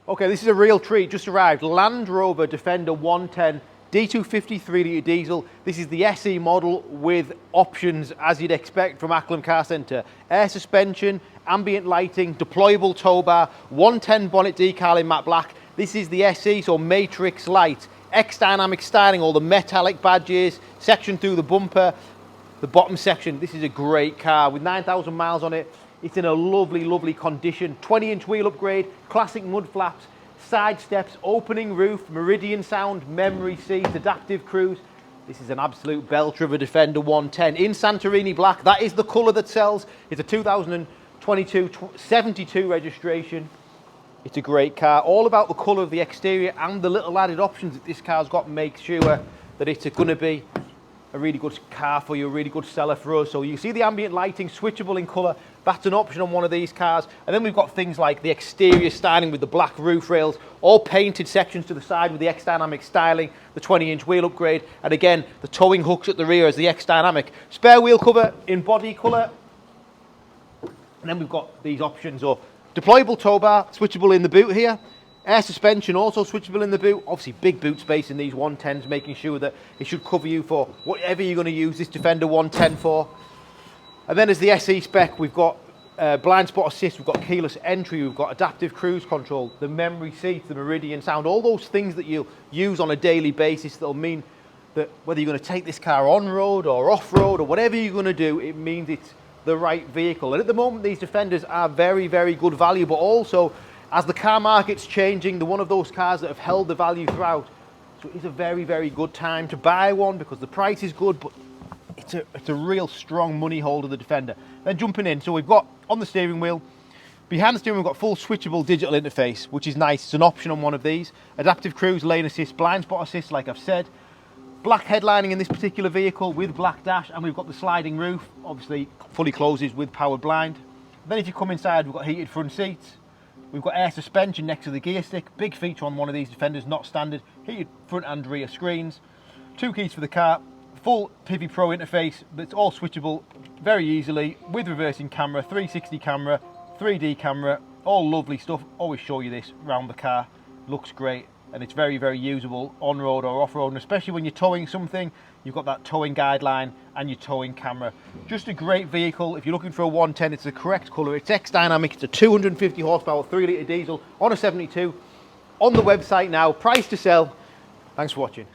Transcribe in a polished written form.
Okay, this is a real treat, just arrived. Land Rover Defender 110 D250 3-litre diesel. This is the SE model with options as you'd expect from Acklam Car Centre. Air suspension, ambient lighting, deployable tow bar, 110 bonnet decal in matte black. This is the SE, so matrix light, X-Dynamic styling, all the metallic badges, section through the bumper, the bottom section. This is a great car with 9,000 miles on it. It's in a lovely, lovely condition. 20-inch wheel upgrade, classic mud flaps, side steps, opening roof, Meridian sound, memory seats, adaptive cruise. This is an absolute belter of a Defender 110 in Santorini Black. That is the colour that sells. It's a 2022 72 registration. It's a great car. All about the colour of the exterior and the little added options that this car's got make sure that it's going to be a really good car for you, a really good seller for us. So you see the ambient lighting, switchable in colour. That's an option on one of these cars. And then we've got things like the exterior styling with the black roof rails, all painted sections to the side with the X-Dynamic styling, the 20-inch wheel upgrade, and again, the towing hooks at the rear as the X-Dynamic. Spare wheel cover in body colour. And then we've got these options, or deployable tow bar, switchable in the boot here. Air suspension also switchable in the boot. Obviously big boot space in these 110s, making sure that it should cover you for whatever you're going to use this Defender 110 for. And then as the SE spec, we've got blind spot assist, we've got keyless entry, we've got adaptive cruise control, the memory seats, the Meridian sound, all those things that you'll use on a daily basis that'll mean that whether you're going to take this car on road or off road or whatever you're going to do, it means it's the right vehicle. And at the moment these Defenders are very, very good value, but also as the car market's changing, they're one of those cars that have held the value throughout. So it is a very, very good time to buy one because the price is good, but it's a real strong money holder, the Defender. Then jumping in, so we've got on the steering wheel, behind the steering wheel we've got full switchable digital interface, which is nice. It's an option on one of these. Adaptive cruise, lane assist, blind spot assist, like I've said. Black headlining in this particular vehicle with black dash, and we've got the sliding roof, obviously fully closes with powered blind. Then if you come inside, we've got heated front seats. We've got air suspension next to the gear stick. Big feature on one of these Defenders, not standard. Heated front and rear screens. 2 keys for the car. Full Pivi Pro interface that's all switchable very easily with reversing camera, 360 camera, 3D camera, all lovely stuff. Always show you this around the car. Looks great and it's very, very usable on road or off road, and especially when you're towing something, you've got that towing guideline and your towing camera. Just a great vehicle. If you're looking for a 110, it's the correct colour. It's X-Dynamic. It's a 250 horsepower 3-litre diesel on a 72. On the website now, price to sell. Thanks for watching.